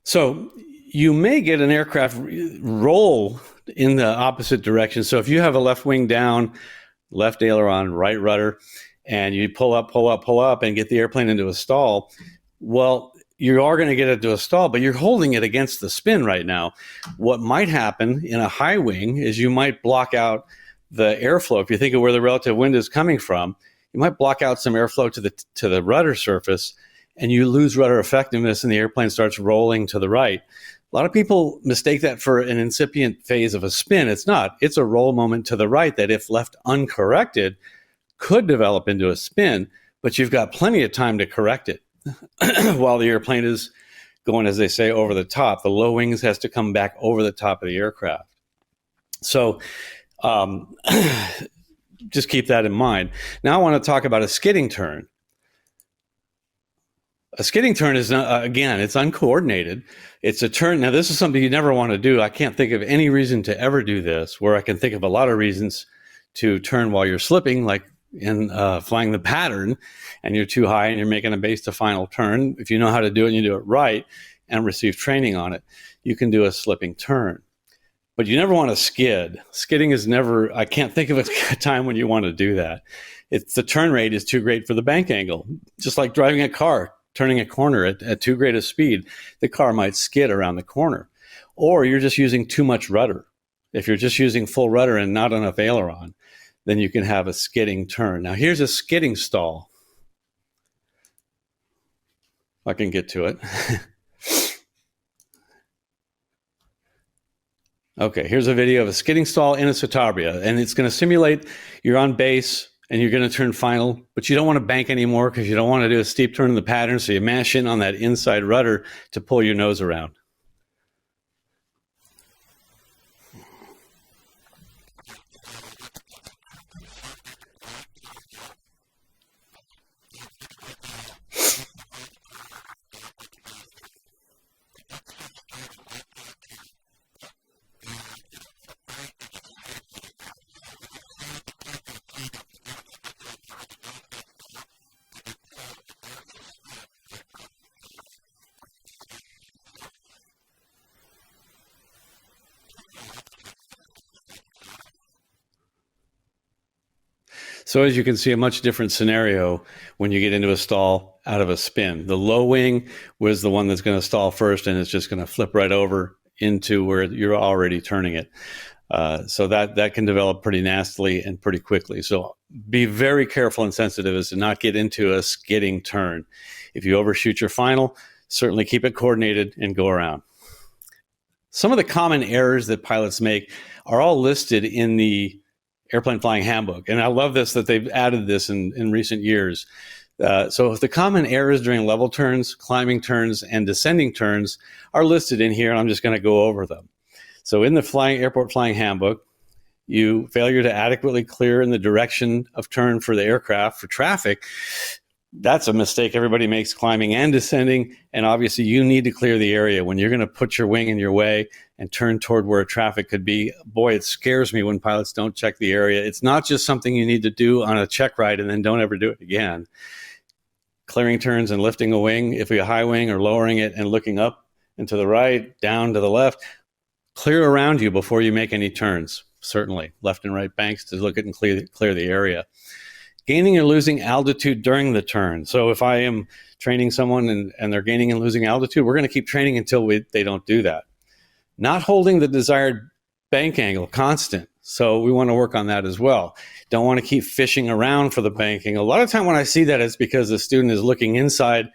So you may get an aircraft roll in the opposite direction. So if you have a left wing down, left aileron, right rudder, and you pull up, and get the airplane into a stall, well, you are going to get it to a stall, but you're holding it against the spin right now. What might happen in a high wing is you might block out the airflow. If you think of where the relative wind is coming from, you might block out some airflow to the rudder surface, and you lose rudder effectiveness and the airplane starts rolling to the right. A lot of people mistake that for an incipient phase of a spin. It's not. It's a roll moment to the right that, if left uncorrected, could develop into a spin, but you've got plenty of time to correct it while the airplane is going, as they say, over the top. The low wings has to come back over the top of the aircraft. So just keep that in mind. Now I want to talk about a skidding turn. A skidding turn is, again, it's uncoordinated. It's a turn. Now, this is something you never want to do. I can't think of any reason to ever do this, where I can think of a lot of reasons to turn while you're slipping, like in flying the pattern, and you're too high and you're making a base to final turn. If you know how to do it and you do it right and receive training on it, you can do a slipping turn. But you never want to skid. Skidding is never, I can't think of a time when you want to do that. The turn rate is too great for the bank angle. Just like driving a car, turning a corner at too great a speed, the car might skid around the corner. Or you're just using too much rudder. If you're just using full rudder and not enough aileron, then you can have a skidding turn. Now, here's a skidding stall. I can get to it. Okay, here's a video of a skidding stall in a Citabria, and it's going to simulate you're on base and you're going to turn final, but you don't want to bank anymore because you don't want to do a steep turn in the pattern, so you mash in on that inside rudder to pull your nose around. So as you can see, a much different scenario when you get into a stall out of a spin. The low wing was the one that's going to stall first, and it's just going to flip right over into where you're already turning it. So that can develop pretty nastily and pretty quickly. So be very careful and sensitive as to not get into a skidding turn. If you overshoot your final, certainly keep it coordinated and go around. Some of the common errors that pilots make are all listed in the Airplane Flying Handbook. And I love this, that they've added this in recent years. So the common errors during level turns, climbing turns, and descending turns are listed in here, and I'm just going to go over them. So in the Airport Flying Handbook, failure to adequately clear in the direction of turn for the aircraft for traffic That's a mistake everybody makes climbing and descending. And obviously you need to clear the area when you're going to put your wing in your way and turn toward where traffic could be. Boy, it scares me when pilots don't check the area. It's not just something you need to do on a check ride and then don't ever do it again. Clearing turns and lifting a wing, if you're a high wing, or lowering it and looking up and to the right, down to the left, clear around you before you make any turns. Certainly left and right banks to look at and clear the area. Gaining or losing altitude during the turn. So if I am training someone and they're gaining and losing altitude, we're going to keep training until they don't do that. Not holding the desired bank angle constant. So we want to work on that as well. Don't want to keep fishing around for the bank angle. A lot of time when I see that, it's because the student is looking inside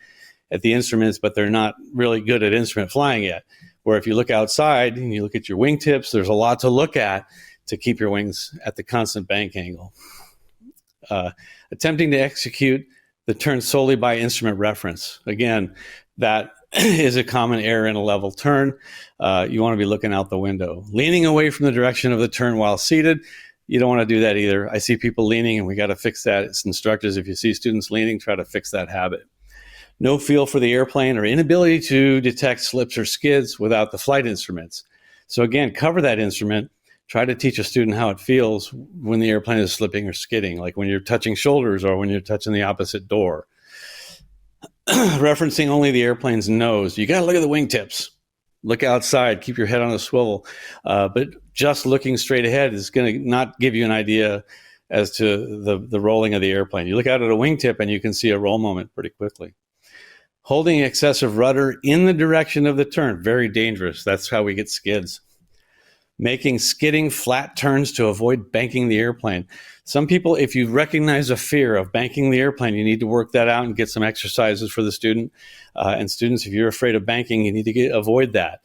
at the instruments, but they're not really good at instrument flying yet. Where if you look outside and you look at your wingtips, there's a lot to look at to keep your wings at the constant bank angle. Attempting to execute the turn solely by instrument reference. Again, that is a common error in a level turn. You want to be looking out the window. Leaning away from the direction of the turn while seated. You don't want to do that either. I see people leaning, and we got to fix that. As instructors, if you see students leaning, try to fix that habit. No feel for the airplane or inability to detect slips or skids without the flight instruments. So again, cover that instrument. Try to teach a student how it feels when the airplane is slipping or skidding, like when you're touching shoulders or when you're touching the opposite door. Referencing only the airplane's nose. You got to look at the wingtips. Look outside. Keep your head on a swivel. But just looking straight ahead is going to not give you an idea as to the rolling of the airplane. You look out at a wingtip and you can see a roll moment pretty quickly. Holding excessive rudder in the direction of the turn. Very dangerous. That's how we get skids. Making skidding flat turns to avoid banking the airplane. Some people, if you recognize a fear of banking the airplane, you need to work that out and get some exercises for the student. And students, if you're afraid of banking, you need to avoid that.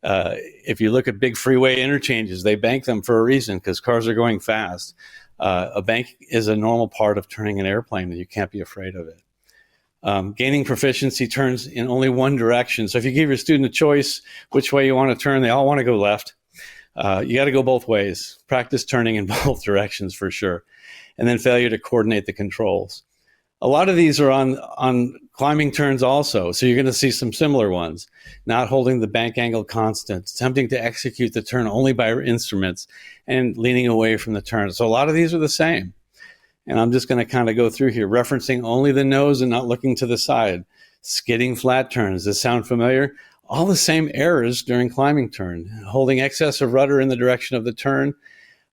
If you look at big freeway interchanges, they bank them for a reason because cars are going fast. A bank is a normal part of turning an airplane, and you can't be afraid of it. Gaining proficiency turns in only one direction. So if you give your student a choice which way you want to turn, they all want to go left. You got to go both ways. Practice turning in both directions for sure. And then failure to coordinate the controls. A lot of these are on climbing turns also. So you're going to see some similar ones. Not holding the bank angle constant, attempting to execute the turn only by instruments, and leaning away from the turn. So a lot of these are the same. And I'm just going to kind of go through here, referencing only the nose and not looking to the side. Skidding flat turns. Does this sound familiar? All the same errors during climbing turn. Holding excess of rudder in the direction of the turn,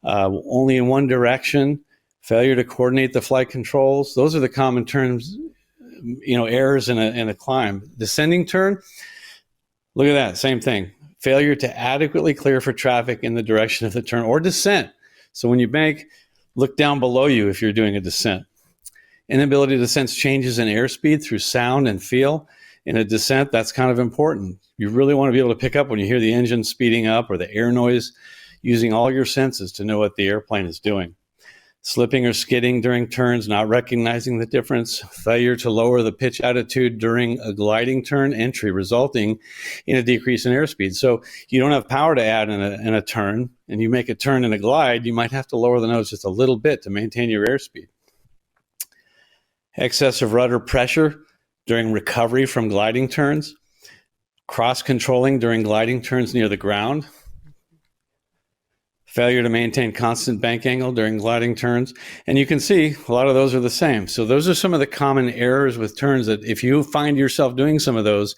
only in one direction, failure to coordinate the flight controls. Those are the common terms, errors in a climb. Descending turn, look at that, same thing. Failure to adequately clear for traffic in the direction of the turn or descent. So when you bank, look down below you if you're doing a descent. Inability to sense changes in airspeed through sound and feel. In a descent, that's kind of important. You really want to be able to pick up when you hear the engine speeding up or the air noise, using all your senses to know what the airplane is doing. Slipping or skidding during turns, not recognizing the difference. Failure to lower the pitch attitude during a gliding turn entry, resulting in a decrease in airspeed. So you don't have power to add in a turn, and you make a turn in a glide, you might have to lower the nose just a little bit to maintain your airspeed. Excessive rudder pressure during recovery from gliding turns, cross-controlling during gliding turns near the ground, failure to maintain constant bank angle during gliding turns. And you can see a lot of those are the same. So those are some of the common errors with turns that if you find yourself doing some of those,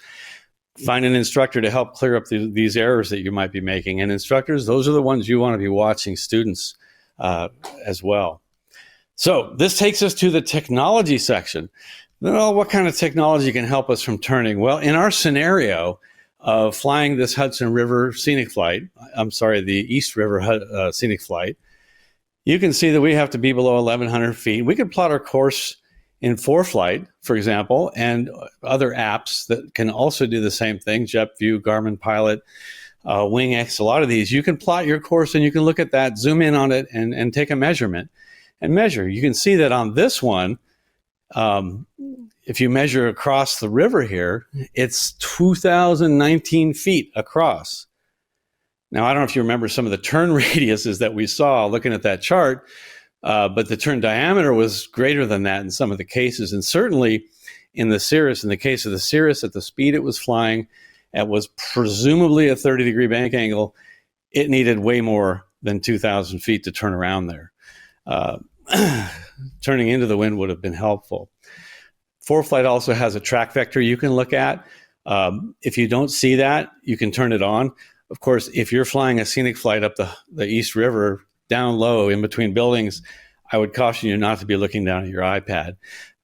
find an instructor to help clear up these errors that you might be making. And instructors, those are the ones you want to be watching students as well. So this takes us to the technology section. Well, what kind of technology can help us from turning? Well, in our scenario of flying this Hudson River scenic flight, the East River scenic flight, you can see that we have to be below 1,100 feet. We could plot our course in ForeFlight, for example, and other apps that can also do the same thing, JetView, Garmin Pilot, WingX, a lot of these. You can plot your course and you can look at that, zoom in on it, and take a measurement and measure. You can see that on this one, if you measure across the river here, it's 2,019 feet across. Now, I don't know if you remember some of the turn radiuses that we saw looking at that chart, but the turn diameter was greater than that in some of the cases. And certainly in the case of the Cirrus, at the speed it was flying, it was presumably a 30-degree bank angle. It needed way more than 2,000 feet to turn around there. Turning into the wind would have been helpful. ForeFlight also has a track vector you can look at. If you don't see that, you can turn it on. Of course, if you're flying a scenic flight up the East River, down low in between buildings, I would caution you not to be looking down at your iPad.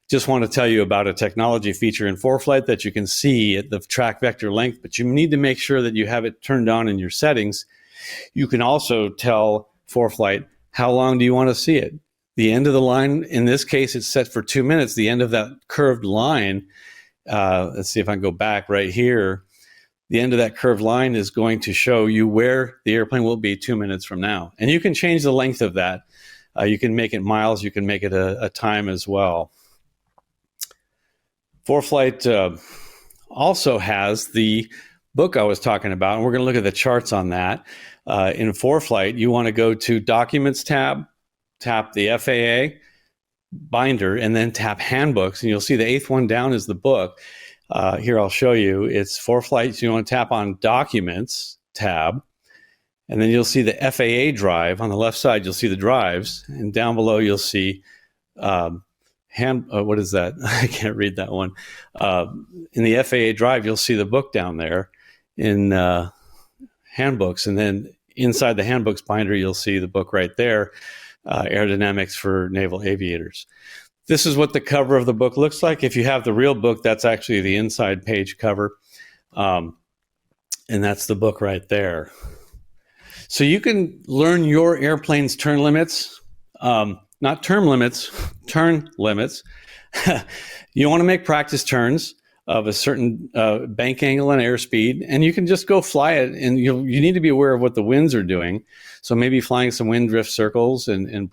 Just want to tell you about a technology feature in ForeFlight that you can see at the track vector length, but you need to make sure that you have it turned on in your settings. You can also tell ForeFlight how long do you want to see it. The end of the line, in this case, it's set for 2 minutes. The end of that curved line, let's see if I can go back right here. The end of that curved line is going to show you where the airplane will be 2 minutes from now. And you can change the length of that. You can make it miles. You can make it a time as well. ForeFlight also has the book I was talking about, and we're going to look at the charts on that. In ForeFlight, you want to go to Documents tab, tap the FAA binder, and then tap Handbooks, and you'll see the 8th one down is the book. Here, I'll show you. It's ForeFlight, so you want to tap on Documents tab, and then you'll see the FAA drive. On the left side, you'll see the drives, and down below, you'll see what is that? I can't read that one. In the FAA drive, you'll see the book down there in Handbooks, and then inside the Handbooks binder, you'll see the book right there, Aerodynamics for Naval Aviators. This is what the cover of the book looks like. If you have the real book, that's actually the inside page cover, and that's the book right there. So you can learn your airplane's turn limits. Not term limits, turn limits. You want to make practice turns of a certain bank angle and airspeed, and you can just go fly it, and you need to be aware of what the winds are doing. So maybe flying some wind drift circles and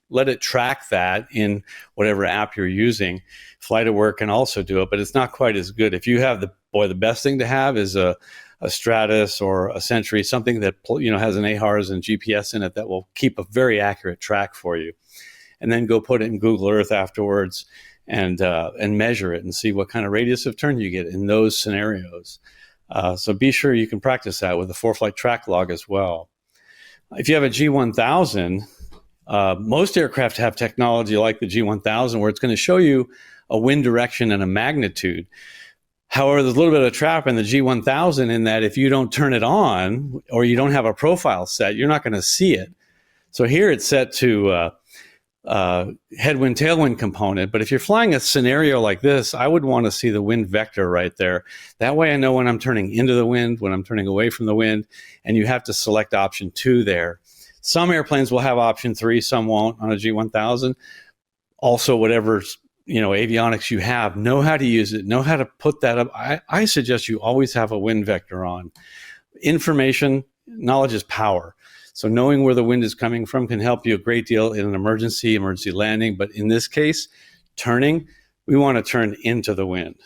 let it track that in whatever app you're using. Flight-Aware can also do it, but it's not quite as good. If you have the best thing to have is a Stratus or a Century, something that has an AHRS and GPS in it that will keep a very accurate track for you. And then go put it in Google Earth afterwards and measure it and see what kind of radius of turn you get in those scenarios. So be sure you can practice that with the ForeFlight track log as well. If you have a G1000, most aircraft have technology like the G1000 where it's going to show you a wind direction and a magnitude. However, there's a little bit of a trap in the G1000 in that if you don't turn it on or you don't have a profile set, you're not going to see it. So here it's set to headwind, tailwind component. But if you're flying a scenario like this, I would want to see the wind vector right there. That way I know when I'm turning into the wind, when I'm turning away from the wind, and you have to select option 2 there. Some airplanes will have option 3, some won't on a G1000. Also, whatever avionics you have, know how to use it, know how to put that up. I suggest you always have a wind vector on. Knowledge is power. So knowing where the wind is coming from can help you a great deal in an emergency landing. But in this case, turning, we want to turn into the wind.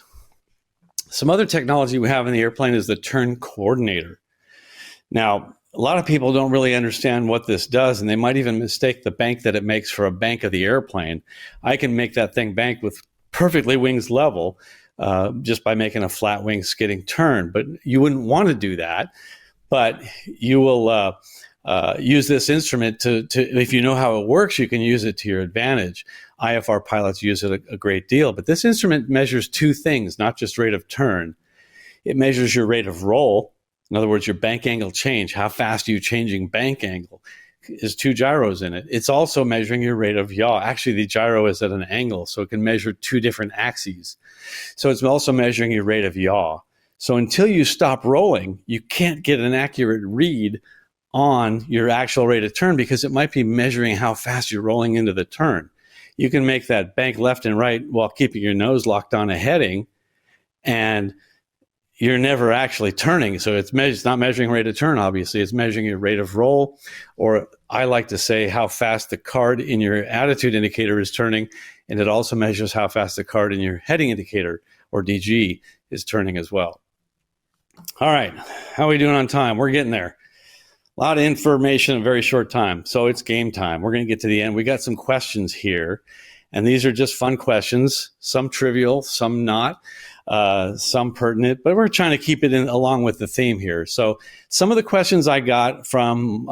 Some other technology we have in the airplane is the turn coordinator. Now, a lot of people don't really understand what this does, and they might even mistake the bank that it makes for a bank of the airplane. I can make that thing bank with perfectly wings level just by making a flat wing skidding turn. But you wouldn't want to do that. But you will use this instrument to if you know how it works, you can use it to your advantage. IFR pilots use it a great deal. But this instrument measures 2 things, not just rate of turn. It measures your rate of roll. In other words, your bank angle change. How fast are you changing bank angle? There's 2 gyros in it. It's also measuring your rate of yaw. Actually, the gyro is at an angle, so it can measure 2 different axes. So it's also measuring your rate of yaw. So until you stop rolling, you can't get an accurate read on your actual rate of turn because it might be measuring how fast you're rolling into the turn. You can make that bank left and right while keeping your nose locked on a heading, and you're never actually turning. So it's not measuring rate of turn, obviously. It's measuring your rate of roll, or I like to say how fast the card in your attitude indicator is turning, and it also measures how fast the card in your heading indicator, or DG, is turning as well. All right, how are we doing on time? We're getting there. A lot of information in a very short time. So it's game time. We're going to get to the end. We got some questions here, and these are just fun questions, some trivial, some not, some pertinent, but we're trying to keep it in along with the theme here. So some of the questions I got from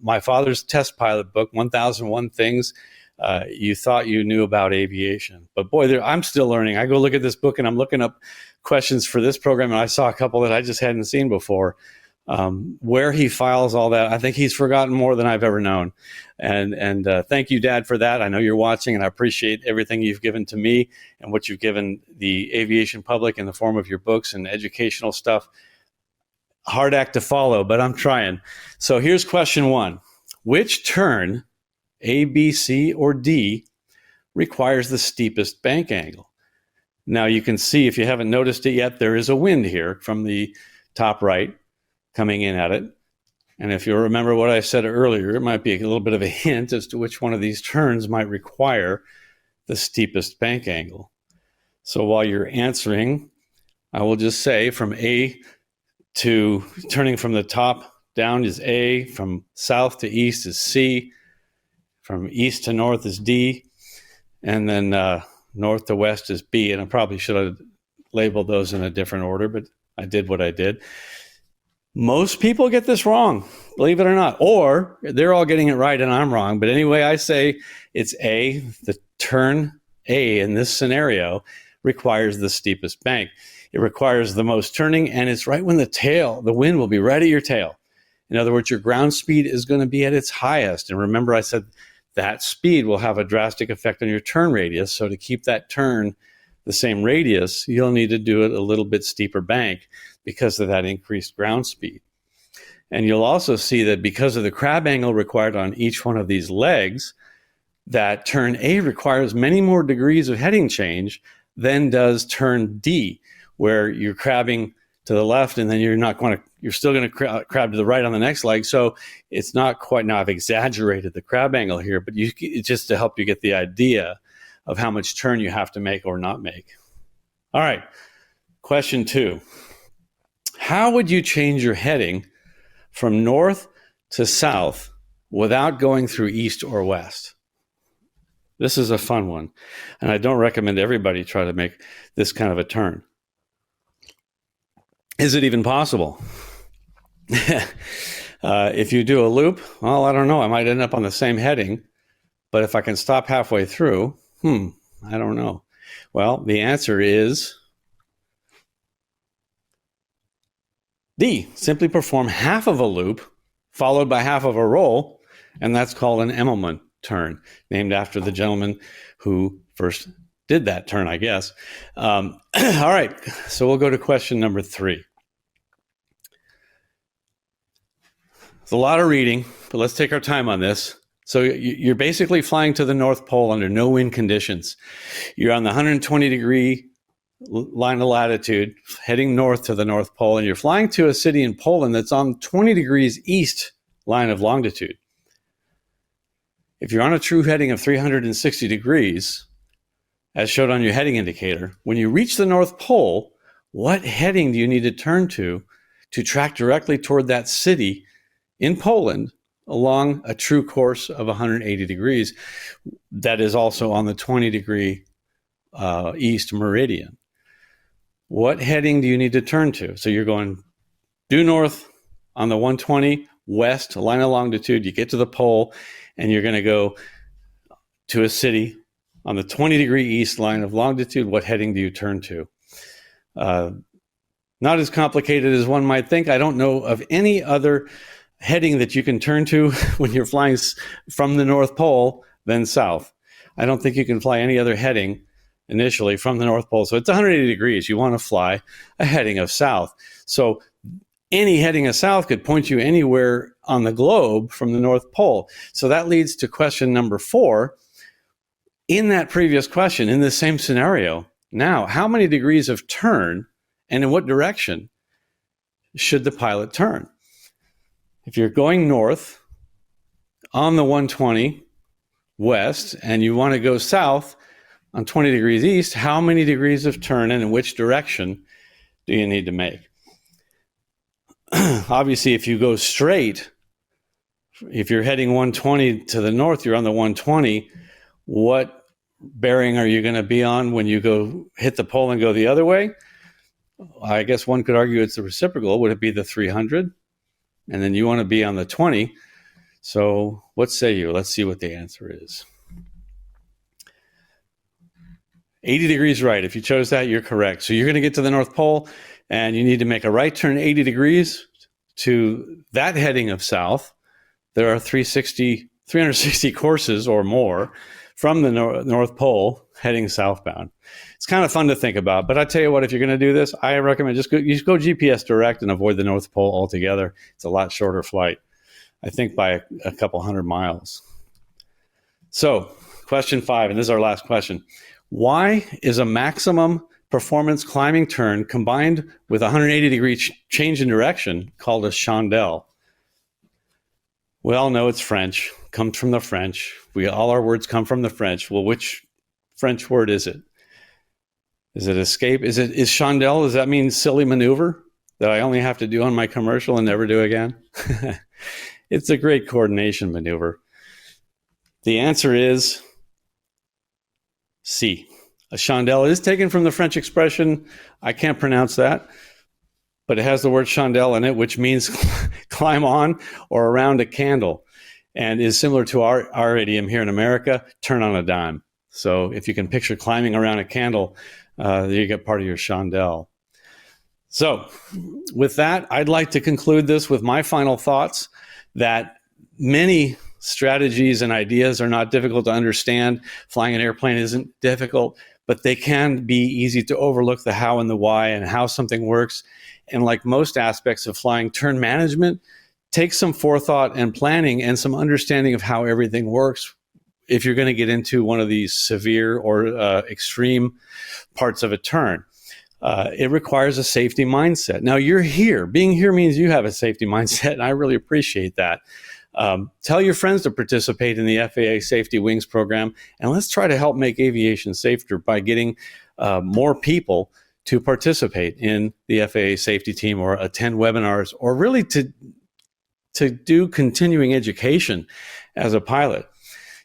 my father's test pilot book, 1001 Things You Thought You Knew About Aviation. But boy, I'm still learning. I go look at this book and I'm looking up questions for this program, and I saw a couple that I just hadn't seen before. Where he files all that, I think he's forgotten more than I've ever known. And thank you, Dad, for that. I know you're watching, and I appreciate everything you've given to me and what you've given the aviation public in the form of your books and educational stuff. Hard act to follow, but I'm trying. So here's question 1. Which turn, A, B, C, or D, requires the steepest bank angle? Now you can see, if you haven't noticed it yet, there is a wind here from the top right coming in at it. And if you remember what I said earlier, it might be a little bit of a hint as to which one of these turns might require the steepest bank angle. So while you're answering, I will just say from A to turning from the top down is A, from south to east is C, from east to north is D, and then north to west is B. And I probably should have labeled those in a different order, but I did what I did. Most people get this wrong, believe it or not, or they're all getting it right and I'm wrong. But anyway, I say it's A. The turn A in this scenario requires the steepest bank. It requires the most turning, and it's right when the wind will be right at your tail. In other words, your ground speed is going to be at its highest. And remember, I said that speed will have a drastic effect on your turn radius. So to keep that turn the same radius, you'll need to do it a little bit steeper bank because of that increased ground speed. And you'll also see that because of the crab angle required on each one of these legs, that turn A requires many more degrees of heading change than does turn D, where you're crabbing to the left and then you're still going to crab to the right on the next leg. So it's not quite, now I've exaggerated the crab angle here, but it's just to help you get the idea of how much turn you have to make or not make. All right, question 2. How would you change your heading from north to south without going through east or west? This is a fun one, and I don't recommend everybody try to make this kind of a turn. Is it even possible? If you do a loop, well, I don't know. I might end up on the same heading, but if I can stop halfway through, I don't know. Well, the answer is D. Simply perform half of a loop followed by half of a roll, and that's called an Immelmann turn, named after the gentleman who first did that turn, I guess. All right, so we'll go to question number 3. It's a lot of reading, but let's take our time on this. So you're basically flying to the North Pole under no wind conditions. You're on the 120-degree line of latitude, heading north to the North Pole, and you're flying to a city in Poland that's on 20 degrees east line of longitude. If you're on a true heading of 360 degrees, as shown on your heading indicator, when you reach the North Pole, what heading do you need to turn to track directly toward that city in Poland along a true course of 180 degrees that is also on the 20-degree east meridian? What heading do you need to turn to? So you're going due north on the 120, west, line of longitude, you get to the pole, and you're going to go to a city on the 20-degree east line of longitude. What heading do you turn to? Not as complicated as one might think. I don't know of any other heading that you can turn to when you're flying from the North Pole than south. I don't think you can fly any other heading initially from the North Pole. So it's 180 degrees. You want to fly a heading of south. So any heading of south could point you anywhere on the globe from the North Pole. So that leads to question number 4. In that previous question, in the same scenario, now, how many degrees of turn and in what direction should the pilot turn? If you're going north on the 120 west and you want to go south on 20 degrees east, how many degrees of turn and in which direction do you need to make? Obviously, if you go straight if you're heading 120 to the north, you're on the 120. What bearing are you going to be on when you go hit the pole and go the other way? I guess one could argue it's the reciprocal. Would it be the 300? And then you want to be on the 20. So what say you? Let's see what the answer is. 80 degrees right. If you chose that, you're correct. So you're going to get to the North Pole and you need to make a right turn 80 degrees to that heading of south. There are 360 courses or more from the North Pole heading southbound. It's kind of fun to think about, but I tell you what, if you're going to do this, I recommend just go GPS direct and avoid the North Pole altogether. It's a lot shorter flight, I think by a couple hundred miles. So question 5, and this is our last question. Why is a maximum performance climbing turn combined with a 180 degree change in direction called a chandelle? We all know it's French, comes from the French. All our words come from the French. Well, which French word is it? Is it escape? Is chandelle, does that mean silly maneuver that I only have to do on my commercial and never do again? It's a great coordination maneuver. The answer is C. A chandelle is taken from the French expression, I can't pronounce that, but it has the word chandelle in it, which means climb on or around a candle, and is similar to our idiom here in America, turn on a dime. So if you can picture climbing around a candle, you get part of your chandelle. So with that, I'd like to conclude this with my final thoughts that many strategies and ideas are not difficult to understand. Flying an airplane isn't difficult, but they can be easy to overlook the how and the why and how something works. And like most aspects of flying, turn management takes some forethought and planning and some understanding of how everything works if you're going to get into one of these severe or extreme parts of a turn. It requires a safety mindset. Now, you're here. Being here means you have a safety mindset, and I really appreciate that. Tell your friends to participate in the FAA Safety Wings program, and let's try to help make aviation safer by getting more people to participate in the FAA safety team or attend webinars or really to do continuing education as a pilot.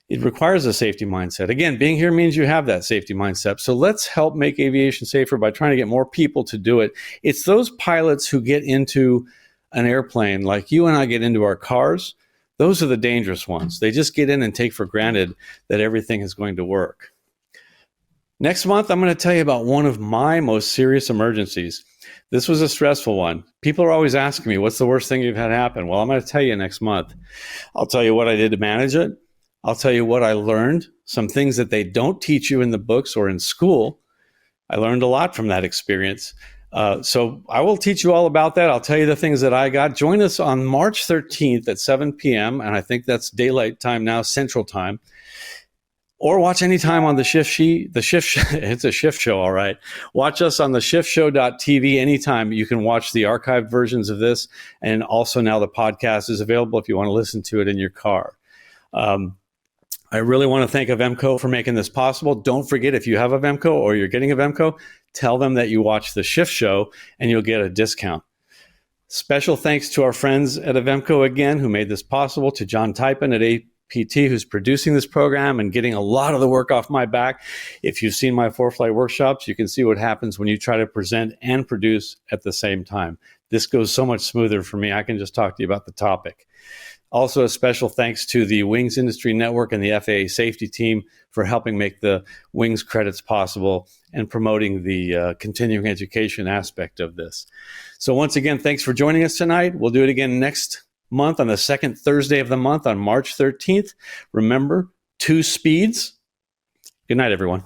It requires a safety mindset. Again, being here means you have that safety mindset. So let's help make aviation safer by trying to get more people to do it. It's those pilots who get into an airplane like you and I get into our cars. Those are the dangerous ones. They just get in and take for granted that everything is going to work. Next month, I'm going to tell you about one of my most serious emergencies. This was a stressful one. People are always asking me, what's the worst thing you've had happen? Well, I'm going to tell you next month. I'll tell you what I did to manage it. I'll tell you what I learned, some things that they don't teach you in the books or in school. I learned a lot from that experience. So I will teach you all about that. I'll tell you the things that I got. Join us on March 13th at 7 p.m. And I think that's daylight time now, Central Time. Or watch anytime on the Shift it's a Shift Show, all right. Watch us on the SCHIFFshow.tv anytime. You can watch the archived versions of this. And also now the podcast is available if you want to listen to it in your car. I really want to thank Avemco for making this possible. Don't forget, if you have a Avemco or you're getting a Avemco, tell them that you watch the Shift Show and you'll get a discount. Special thanks to our friends at Avemco again who made this possible, to John Typin at APT who's producing this program and getting a lot of the work off my back. If you've seen my ForeFlight workshops, you can see what happens when you try to present and produce at the same time. This goes so much smoother for me. I can just talk to you about the topic. Also, a special thanks to the Wings Industry Network and the FAA safety team for helping make the Wings credits possible and promoting the continuing education aspect of this. So once again, thanks for joining us tonight. We'll do it again next month on the second Thursday of the month on March 13th. Remember, 2 speeds. Good night, everyone.